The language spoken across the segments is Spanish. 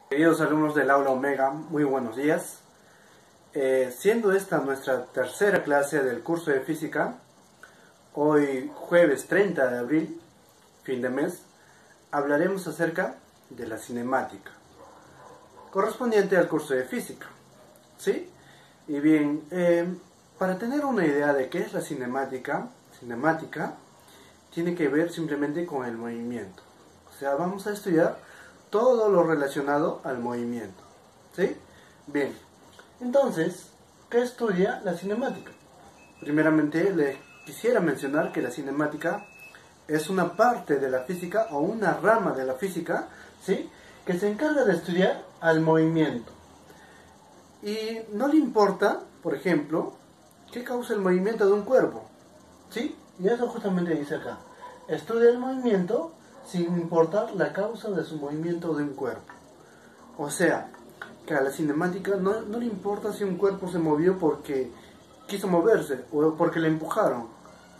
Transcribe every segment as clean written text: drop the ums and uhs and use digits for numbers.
Queridos alumnos del aula Omega, muy buenos días. Siendo esta nuestra tercera clase del curso de física, hoy jueves 30 de abril, fin de mes, hablaremos acerca de la cinemática, correspondiente al curso de física. ¿Sí? Y bien, para tener una idea de qué es la cinemática tiene que ver simplemente con el movimiento. O sea, vamos a estudiar todo lo relacionado al movimiento. ¿Sí? Bien, entonces, ¿qué estudia la cinemática? Primeramente, les quisiera mencionar que la cinemática es una parte de la física o una rama de la física, ¿sí?, que se encarga de estudiar al movimiento. Y no le importa, por ejemplo, qué causa el movimiento de un cuerpo, ¿sí? Y eso justamente dice acá. Estudia el movimiento sin importar la causa de su movimiento de un cuerpo. O sea, que a la cinemática no le importa si un cuerpo se movió porque quiso moverse o porque le empujaron,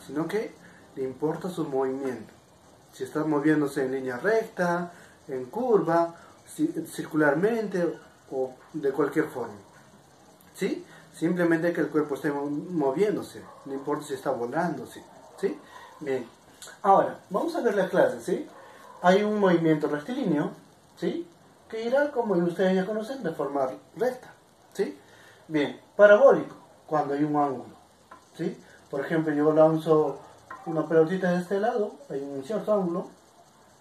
sino que le importa su movimiento. Si está moviéndose en línea recta, en curva, circularmente o de cualquier forma. ¿Sí? Simplemente que el cuerpo esté moviéndose, no importa si está volando, ¿sí? Bien. Ahora, vamos a ver la clase, ¿sí? Hay un movimiento rectilíneo, ¿sí?, que irá, como ustedes ya conocen, de forma recta, ¿sí? Bien, parabólico, cuando hay un ángulo, ¿sí? Por ejemplo, yo lanzo una pelotita de este lado, hay un cierto ángulo,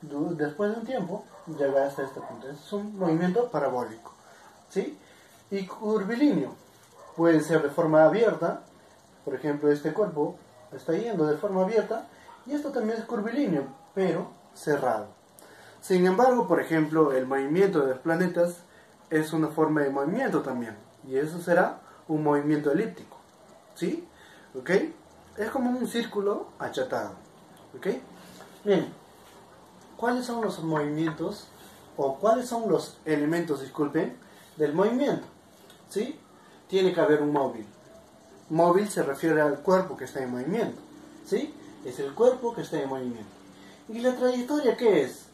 después de un tiempo, llega hasta este punto. Es un movimiento parabólico, ¿sí? Y curvilíneo, puede ser de forma abierta, por ejemplo, este cuerpo está yendo de forma abierta, y esto también es curvilíneo, pero cerrado. Sin embargo, por ejemplo, el movimiento de los planetas es una forma de movimiento también, y eso será un movimiento elíptico, ¿sí? ¿Ok? Es como un círculo achatado, ¿ok? Bien, ¿cuáles son los movimientos, o cuáles son los elementos, disculpen, del movimiento? ¿Sí? Tiene que haber un móvil. Móvil se refiere al cuerpo que está en movimiento, ¿sí? Es el cuerpo que está en movimiento. ¿Y la trayectoria qué es?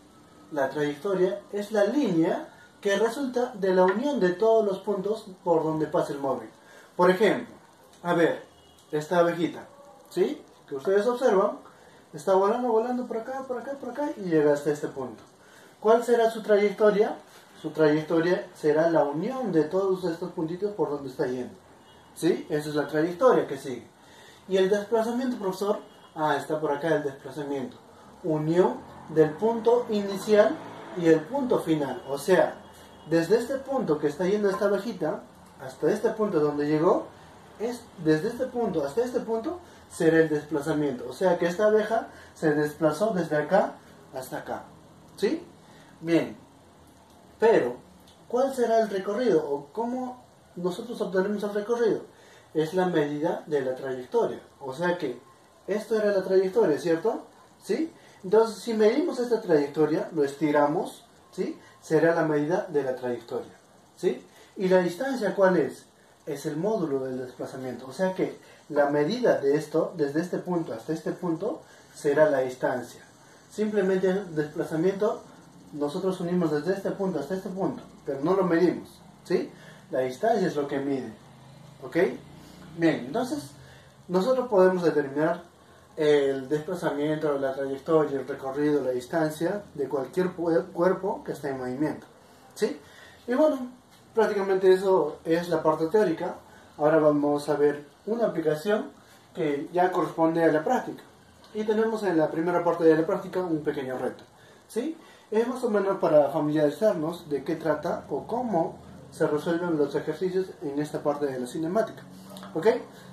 La trayectoria es la línea que resulta de la unión de todos los puntos por donde pasa el móvil. Por ejemplo, a ver, esta abejita, ¿sí?, que ustedes observan, está volando por acá, y llega hasta este punto. ¿Cuál será su trayectoria? Su trayectoria será la unión de todos estos puntitos por donde está yendo, ¿sí? Esa es la trayectoria que sigue. ¿Y el desplazamiento, profesor? Está por acá el desplazamiento. Unión del punto inicial y el punto final. O sea, desde este punto que está yendo esta abejita hasta este punto donde llegó, desde este punto hasta este punto será el desplazamiento. O sea que esta abeja se desplazó desde acá hasta acá, ¿sí? Bien, pero ¿cuál será el recorrido? ¿O cómo nosotros obtenemos el recorrido? Es la medida de la trayectoria. O sea que esto era la trayectoria, ¿cierto? ¿Sí? Entonces, si medimos esta trayectoria, lo estiramos, ¿sí?, será la medida de la trayectoria, ¿sí? ¿Y la distancia cuál es? Es el módulo del desplazamiento. O sea que la medida de esto, desde este punto hasta este punto, será la distancia. Simplemente el desplazamiento, nosotros unimos desde este punto hasta este punto, pero no lo medimos, ¿sí? La distancia es lo que mide, ¿ok? Bien, entonces, nosotros podemos determinar el desplazamiento, la trayectoria, el recorrido, la distancia de cualquier cuerpo que esté en movimiento, ¿sí? Y bueno, prácticamente eso es la parte teórica. Ahora vamos a ver una aplicación que ya corresponde a la práctica. Y tenemos en la primera parte de la práctica un pequeño reto, ¿sí? Es más o menos para familiarizarnos de qué trata o cómo se resuelven los ejercicios en esta parte de la cinemática, ¿ok?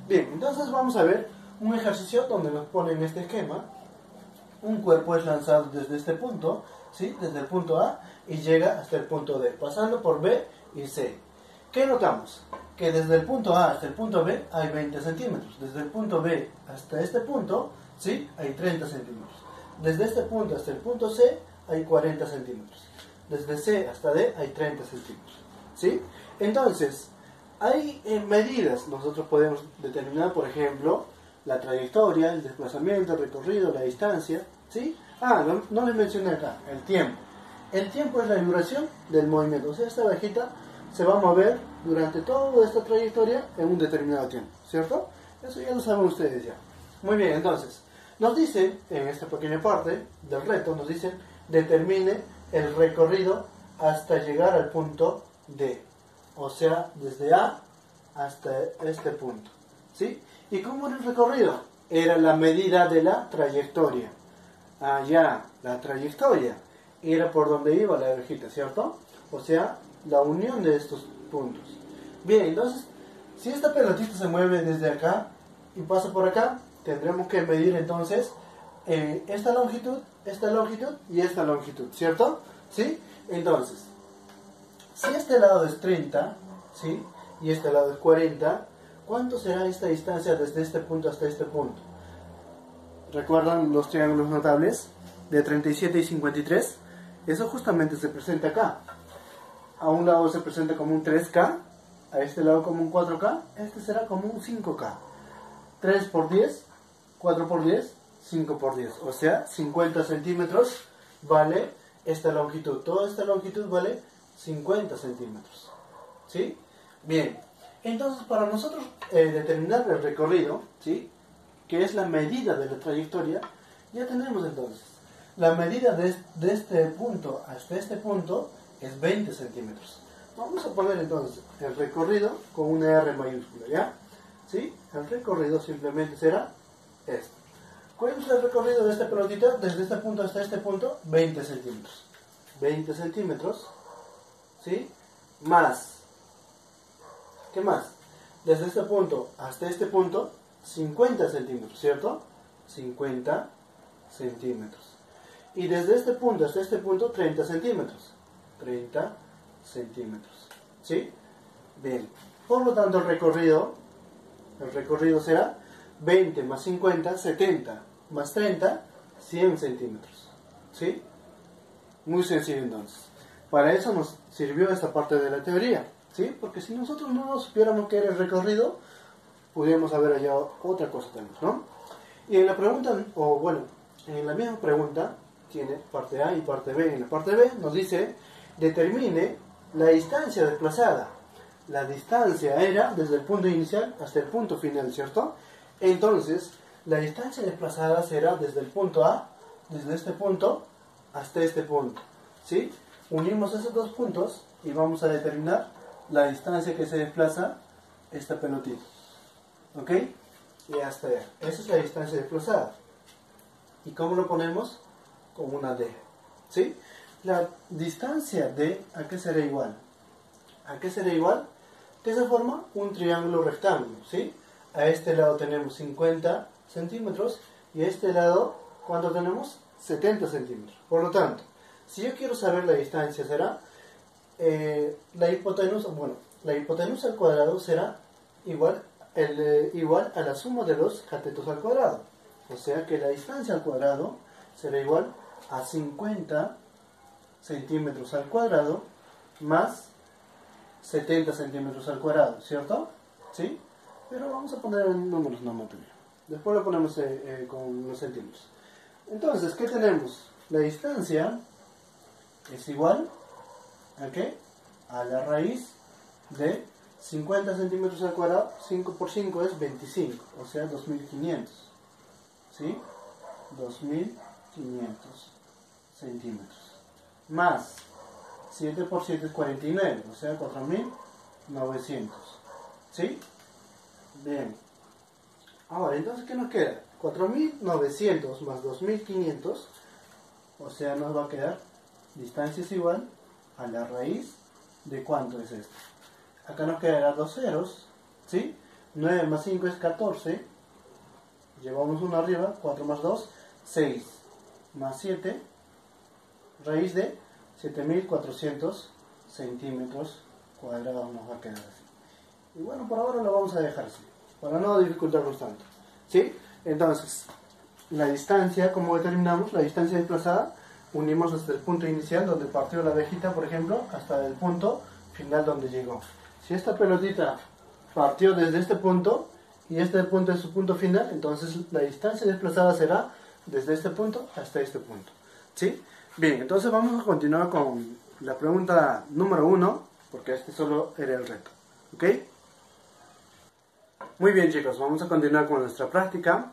Bien, entonces vamos a ver un ejercicio donde nos ponen este esquema. Un cuerpo es lanzado desde este punto, ¿sí?, desde el punto A, y llega hasta el punto D, pasando por B y C. ¿Qué notamos? Que desde el punto A hasta el punto B hay 20 centímetros. Desde el punto B hasta este punto, ¿sí?, hay 30 centímetros. Desde este punto hasta el punto C hay 40 centímetros. Desde C hasta D hay 30 centímetros, ¿sí? Entonces, hay medidas. Nosotros podemos determinar, por ejemplo, la trayectoria, el desplazamiento, el recorrido, la distancia, ¿sí? No les mencioné acá, el tiempo. El tiempo es la duración del movimiento, o sea, esta abejita se va a mover durante toda esta trayectoria en un determinado tiempo, ¿cierto? Eso ya lo saben ustedes ya. Muy bien, entonces, nos dice, en esta pequeña parte del reto, nos dice, determine el recorrido hasta llegar al punto D, o sea, desde A hasta este punto, ¿sí? ¿Y cómo era el recorrido? Era la medida de la trayectoria. Allá, la trayectoria era por donde iba la abejita, ¿cierto? O sea, la unión de estos puntos. Bien, entonces, si esta pelotita se mueve desde acá y pasa por acá, tendremos que medir entonces esta longitud y esta longitud, ¿cierto? ¿Sí? Entonces, si este lado es 30, ¿sí? Y este lado es 40, ¿cuánto será esta distancia desde este punto hasta este punto? ¿Recuerdan los triángulos notables de 37 y 53? Eso justamente se presenta acá. A un lado se presenta como un 3K, a este lado como un 4K, este será como un 5K. 3 por 10, 4 por 10, 5 por 10. O sea, 50 centímetros vale esta longitud. Toda esta longitud vale 50 centímetros. ¿Sí? Bien. Entonces, para nosotros determinar el recorrido, ¿sí? Que es la medida de la trayectoria, ya tenemos entonces. La medida de este punto hasta este punto es 20 centímetros. Vamos a poner entonces el recorrido con una R mayúscula, ¿ya? ¿Sí? El recorrido simplemente será este. ¿Cuál es el recorrido de esta pelotita desde este punto hasta este punto? 20 centímetros. 20 centímetros, ¿sí? Más, ¿qué más? Desde este punto hasta este punto, 50 centímetros, ¿cierto? 50 centímetros. Y desde este punto hasta este punto, 30 centímetros. 30 centímetros, ¿sí? Bien. Por lo tanto, el recorrido será 20 más 50, 70 más 30, 100 centímetros, ¿sí? Muy sencillo entonces. Para eso nos sirvió esta parte de la teoría, ¿sí? Porque si nosotros no supiéramos qué era el recorrido, pudiéramos haber hallado otra cosa también, ¿no? Y en la pregunta, o bueno, en la misma pregunta, tiene parte A y parte B. En la parte B nos dice, determine la distancia desplazada. La distancia era desde el punto inicial hasta el punto final, ¿cierto? Entonces, la distancia desplazada será desde el punto A, desde este punto hasta este punto, ¿sí? Unimos esos dos puntos y vamos a determinar la distancia que se desplaza esta pelotita, ¿ok? Y hasta allá. Esa es la distancia desplazada. ¿Y cómo lo ponemos? Con una D, ¿sí? La distancia D, ¿a qué será igual? ¿A qué será igual? Que se forma un triángulo rectángulo, ¿sí? A este lado tenemos 50 centímetros y a este lado, ¿cuánto tenemos? 70 centímetros. Por lo tanto, si yo quiero saber la distancia, será la hipotenusa al cuadrado será igual a la suma de los catetos al cuadrado. O sea que la distancia al cuadrado será igual a 50 centímetros al cuadrado más 70 centímetros al cuadrado, ¿cierto? ¿Sí? Pero vamos a poner en números nomás también. Después lo ponemos con los centímetros. Entonces, ¿qué tenemos? La distancia es igual ¿a qué? A la raíz de 50 centímetros al cuadrado. 5 por 5 es 25, o sea 2500, ¿sí? 2500 centímetros. Más 7 por 7 es 49, o sea 4900, ¿sí? Bien. Ahora, entonces, ¿qué nos queda? 4900 más 2500, o sea, nos va a quedar distancia es igual a la raíz de ¿cuánto es esto? Acá nos quedarán dos ceros, ¿sí? 9 más 5 es 14, llevamos uno arriba, 4 más 2, 6, más 7, raíz de 7400 centímetros cuadrados nos va a quedar así. Y bueno, por ahora lo vamos a dejar así, para no dificultarnos tanto, ¿sí? Entonces, la distancia, como determinamos, la distancia desplazada, unimos desde el punto inicial donde partió la abejita, por ejemplo, hasta el punto final donde llegó. Si esta pelotita partió desde este punto y este punto es su punto final, entonces la distancia desplazada será desde este punto hasta este punto, ¿sí? Bien, entonces vamos a continuar con la pregunta número 1, porque este solo era el reto. ¿Ok? Muy bien, chicos, vamos a continuar con nuestra práctica.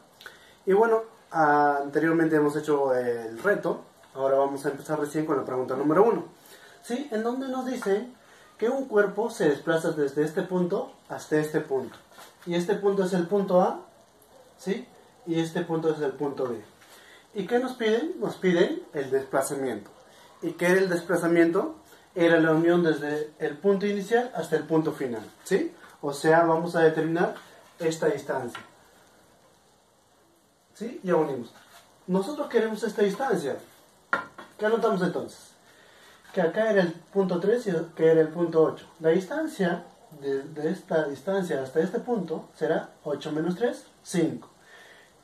Y bueno, anteriormente hemos hecho el reto, ahora vamos a empezar recién con la pregunta número 1. ¿Sí? En donde nos dice que un cuerpo se desplaza desde este punto hasta este punto. Y este punto es el punto A, ¿sí? Y este punto es el punto B. ¿Y qué nos piden? Nos piden el desplazamiento. ¿Y qué era el desplazamiento? Era la unión desde el punto inicial hasta el punto final, ¿sí? O sea, vamos a determinar esta distancia. ¿Sí? Ya unimos. Nosotros queremos esta distancia. ¿Qué anotamos entonces? Que acá era el punto 3 y que era el punto 8. La distancia de esta distancia hasta este punto será 8 menos 3, 5.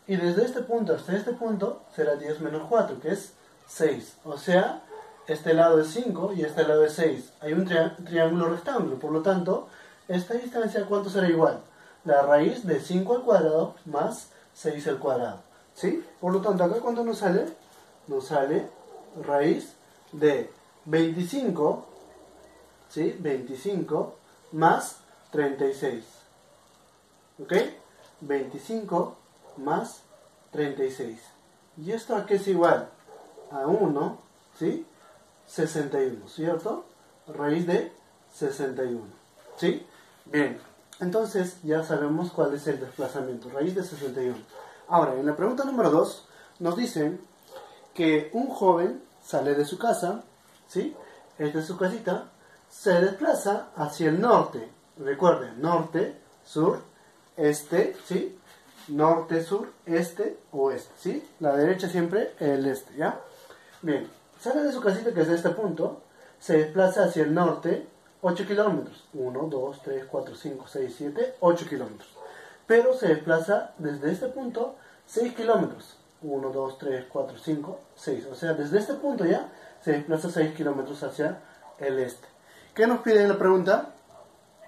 Y desde este punto hasta este punto será 10 menos 4, que es 6. O sea, este lado es 5 y este lado es 6. Hay un triángulo rectángulo, por lo tanto, esta distancia, ¿cuánto será igual? La raíz de 5 al cuadrado más 6 al cuadrado. ¿Sí? Por lo tanto, acá ¿cuánto nos sale? Nos sale raíz de 25, ¿sí? 25 más 36. ¿Ok? 25 más 36. ¿Y esto a qué es igual? A 1, ¿sí? 61, ¿cierto? Raíz de 61, ¿sí? Bien, entonces ya sabemos cuál es el desplazamiento, raíz de 61. Ahora, en la pregunta número 2 nos dicen que un joven sale de su casa, ¿sí? Es de su casita, se desplaza hacia el norte. Recuerden, norte, sur, este, ¿sí? Norte, sur, este, oeste, ¿sí? La derecha siempre el este, ¿ya? Bien, sale de su casita, que es de este punto, se desplaza hacia el norte 8 kilómetros. 1, 2, 3, 4, 5, 6, 7, 8 kilómetros. Pero se desplaza desde este punto 6 kilómetros. 1, 2, 3, 4, 5, 6. O sea, desde este punto ya se desplaza 6 kilómetros hacia el este. ¿Qué nos pide en la pregunta?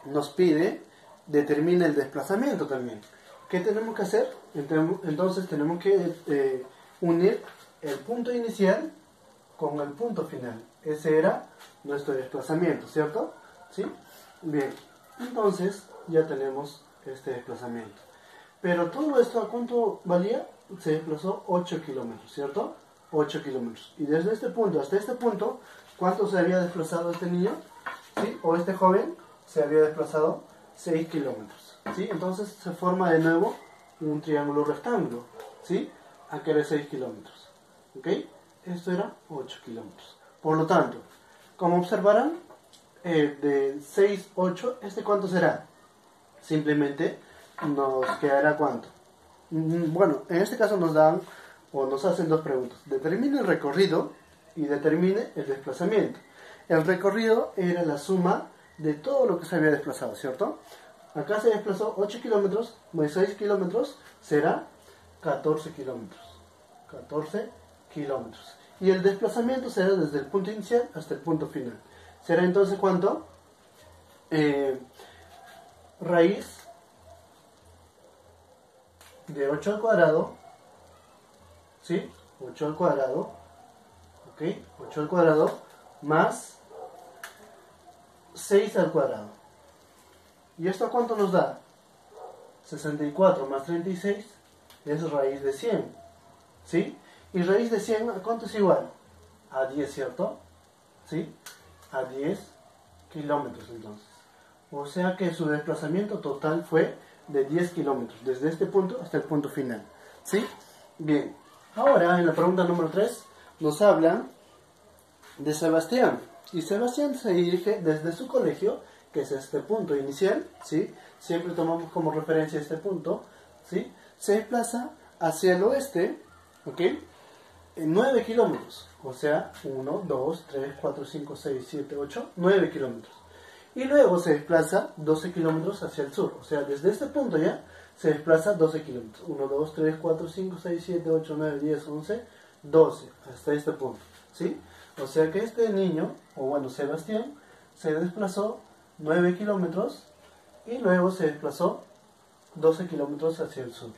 Nos pide determine el desplazamiento también. ¿Qué tenemos que hacer? Entonces tenemos que unir el punto inicial con el punto final. Ese era nuestro desplazamiento, ¿cierto? ¿Sí? Bien, entonces ya tenemos este desplazamiento. Pero todo esto, ¿a cuánto valía? Se desplazó 8 kilómetros, ¿cierto? 8 kilómetros. Y desde este punto hasta este punto, ¿cuánto se había desplazado este niño? ¿Sí? O este joven se había desplazado 6 kilómetros. ¿Sí? Entonces se forma de nuevo un triángulo rectángulo, ¿sí? Aquí era 6 kilómetros, ¿ok? Esto era 8 kilómetros. Por lo tanto, como observarán, de 6, 8, ¿este cuánto será? Simplemente nos quedará ¿cuánto? Bueno, en este caso nos dan o nos hacen dos preguntas. Determine el recorrido y determine el desplazamiento. El recorrido era la suma de todo lo que se había desplazado, ¿cierto? Acá se desplazó 8 kilómetros, más 6 kilómetros, será 14 kilómetros. 14 kilómetros. Y el desplazamiento será desde el punto inicial hasta el punto final. Será entonces ¿cuánto? Raíz de 8 al cuadrado, ¿sí? 8 al cuadrado, ¿ok? 8 al cuadrado más 6 al cuadrado. ¿Y esto cuánto nos da? 64 más 36 es raíz de 100, ¿sí? Y raíz de 100, ¿a cuánto es igual? A 10, ¿cierto? ¿Sí? A 10 kilómetros entonces. O sea que su desplazamiento total fue de 10 kilómetros, desde este punto hasta el punto final, ¿sí? Bien, ahora en la pregunta número 3 nos hablan de Sebastián. Y Sebastián se dirige desde su colegio, que es este punto inicial, ¿sí? Siempre tomamos como referencia este punto, ¿sí? Se desplaza hacia el oeste, ¿ok? En 9 kilómetros, o sea, 1, 2, 3, 4, 5, 6, 7, 8, 9 kilómetros. Y luego se desplaza 12 kilómetros hacia el sur, o sea, desde este punto ya se desplaza 12 kilómetros. 1, 2, 3, 4, 5, 6, 7, 8, 9, 10, 11, 12, hasta este punto, ¿sí? O sea que este niño, o bueno, Sebastián, se desplazó 9 kilómetros y luego se desplazó 12 kilómetros hacia el sur.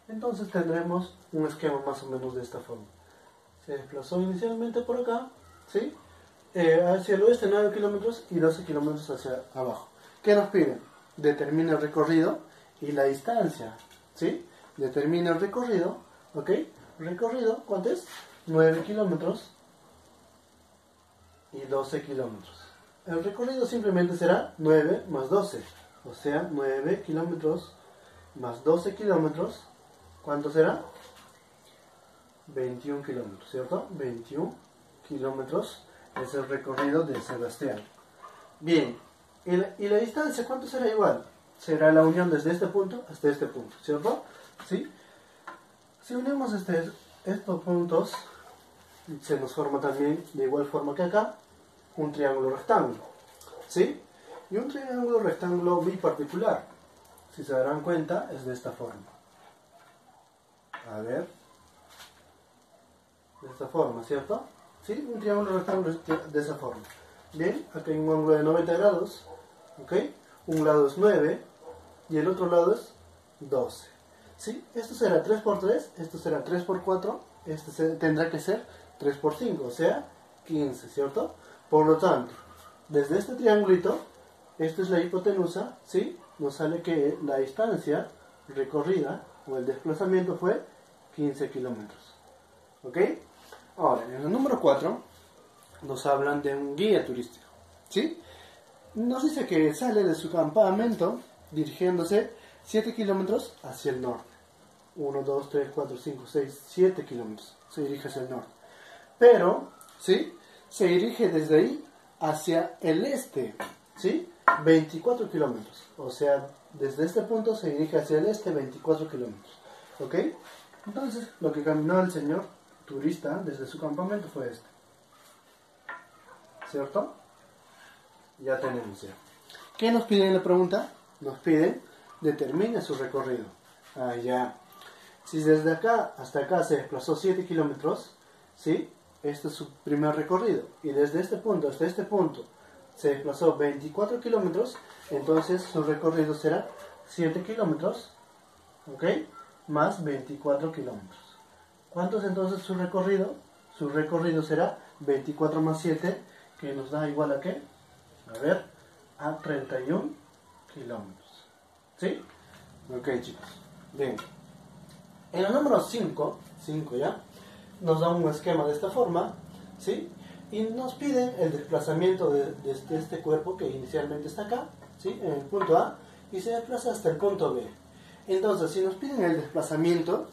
Entonces tendremos un esquema más o menos de esta forma, se desplazó inicialmente por acá, ¿sí? Hacia el oeste 9 kilómetros y 12 kilómetros hacia abajo. ¿Qué nos piden? Determina el recorrido y la distancia, ¿sí? Determina el recorrido, ¿ok? Recorrido, ¿cuánto es? 9 kilómetros y 12 kilómetros. El recorrido simplemente será 9 más 12, o sea, 9 kilómetros más 12 kilómetros, ¿cuánto será? 21 kilómetros, ¿cierto? 21 kilómetros es el recorrido de Sebastián. Bien, y la distancia, ¿cuánto será igual? Será la unión desde este punto hasta este punto, ¿cierto? ¿Sí? Si unimos estos puntos, se nos forma también, de igual forma que acá, un triángulo rectángulo, ¿sí? Y un triángulo rectángulo biparticular, si se darán cuenta, es de esta forma. A ver, de esta forma, ¿cierto? ¿Sí? Un triángulo rectángulo de esa forma. Bien, aquí hay un ángulo de 90 grados, ¿ok? Un lado es 9 y el otro lado es 12. ¿Sí? Esto será 3 por 3, esto será 3 por 4, tendrá que ser 3 por 5, o sea, 15, ¿cierto? Por lo tanto, desde este triangulito, esta es la hipotenusa, ¿sí? Nos sale que la distancia recorrida, o el desplazamiento fue 15 kilómetros. ¿Ok? Ahora, en el número 4, nos hablan de un guía turístico, ¿sí? Nos dice que sale de su campamento dirigiéndose 7 kilómetros hacia el norte. 1, 2, 3, 4, 5, 6, 7 kilómetros se dirige hacia el norte. Pero, ¿sí? Se dirige desde ahí hacia el este, ¿sí? 24 kilómetros. O sea, desde este punto se dirige hacia el este 24 kilómetros. ¿Ok? Entonces, lo que caminó el señor turista desde su campamento fue este. ¿Cierto? Ya tenemos ya. ¿Qué nos piden en la pregunta? Nos piden, determine su recorrido. Ah, ya. Si desde acá hasta acá se desplazó 7 kilómetros, ¿sí? Este es su primer recorrido. Y desde este punto hasta este punto se desplazó 24 kilómetros, entonces su recorrido será 7 kilómetros, ¿ok? Más 24 kilómetros. ¿Cuánto es entonces su recorrido? Su recorrido será 24 más 7, que nos da igual a ¿qué? A ver, a 31 kilómetros. ¿Sí? Ok, chicos. Bien. En el número 5 ya, nos da un esquema de esta forma, ¿sí? Y nos piden el desplazamiento de este cuerpo que inicialmente está acá, ¿sí? En el punto A, y se desplaza hasta el punto B. Entonces, si nos piden el desplazamiento,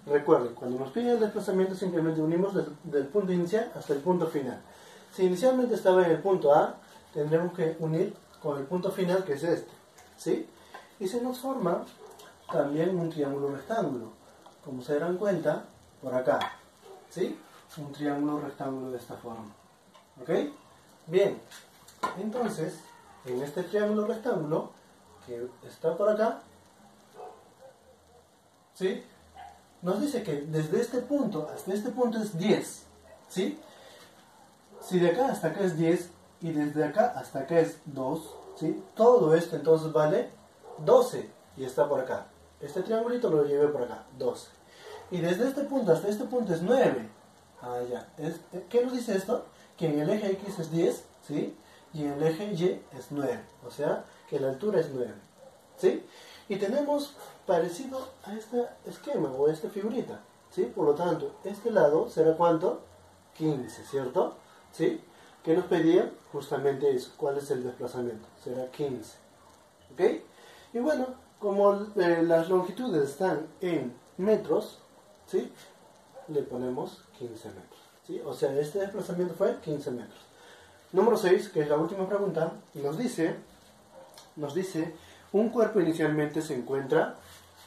recuerden, cuando nos piden el desplazamiento simplemente unimos del punto inicial hasta el punto final. Si inicialmente estaba en el punto A, tendremos que unir con el punto final, que es este, ¿sí? Y se nos forma también un triángulo rectángulo, como se darán cuenta, por acá, ¿sí? Un triángulo rectángulo de esta forma, ¿ok? Bien, entonces, en este triángulo rectángulo, que está por acá, ¿sí? Nos dice que desde este punto hasta este punto es 10, ¿sí? Si de acá hasta acá es 10 y desde acá hasta acá es 2, ¿sí? Todo esto entonces vale 12 y está por acá. Este triangulito lo llevé por acá, 12. Y desde este punto hasta este punto es 9. Ah, ya. ¿Qué nos dice esto? Que en el eje X es 10, ¿sí? Y en el eje Y es 9. O sea, que la altura es 9, ¿sí? Y tenemos parecido a este esquema o a esta figurita, ¿sí? Por lo tanto, este lado será ¿cuánto? 15, ¿cierto? ¿Sí? ¿Qué nos pedía? Justamente eso. ¿Cuál es el desplazamiento? Será 15. ¿Ok? Y bueno, como las longitudes están en metros, ¿sí? Le ponemos 15 metros, ¿sí? O sea, este desplazamiento fue 15 metros. Número 6, que es la última pregunta, nos dice, un cuerpo inicialmente se encuentra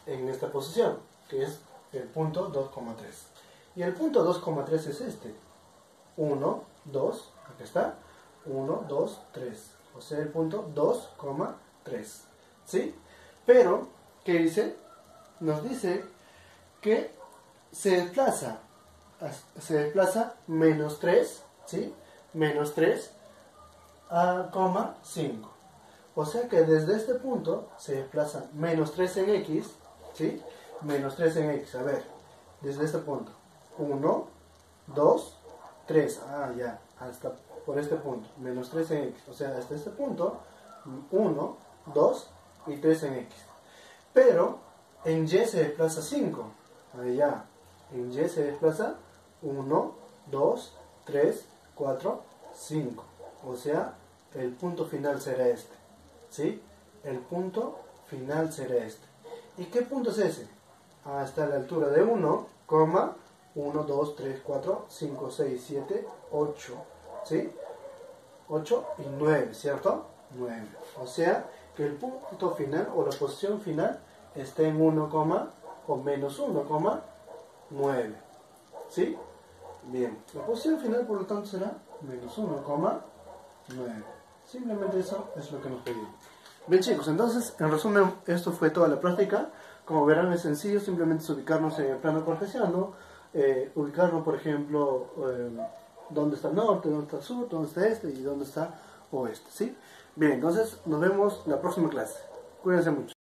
en esta posición, que es el punto 2,3. Y el punto 2,3 es este. 1, 2, acá está, 1, 2, 3. O sea, el punto 2,3. ¿Sí? Pero, ¿qué dice? Nos dice que se desplaza menos 3, ¿sí? Menos 3 a 5. O sea que desde este punto se desplaza menos 3 en X, ¿sí? Menos 3 en X, a ver, desde este punto. 1, 2, 3. Ah, ya, hasta por este punto. Menos 3 en x. O sea, hasta este punto, 1, 2 y 3 en x. Pero en y se desplaza 5. Allá, en y se desplaza 1, 2, 3, 4, 5. O sea, el punto final será este. ¿Sí? El punto final será este. ¿Y qué punto es ese? Ah, está a la altura de 1, 1, 2, 3, 4, 5, 6, 7, 8. ¿Sí? 8 y 9, ¿cierto? 9. O sea, que el punto final o la posición final está en 1, o menos 1, 9. ¿Sí? Bien. La posición final, por lo tanto, será menos 1, 9. Simplemente eso es lo que nos pedimos. Bien, chicos, entonces, en resumen, esto fue toda la práctica. Como verán, es sencillo, simplemente es ubicarnos en el plano cartesiano, ubicarnos, por ejemplo, dónde está el norte, dónde está el sur, dónde está este y dónde está oeste, ¿sí? Bien, entonces nos vemos la próxima clase. Cuídense mucho.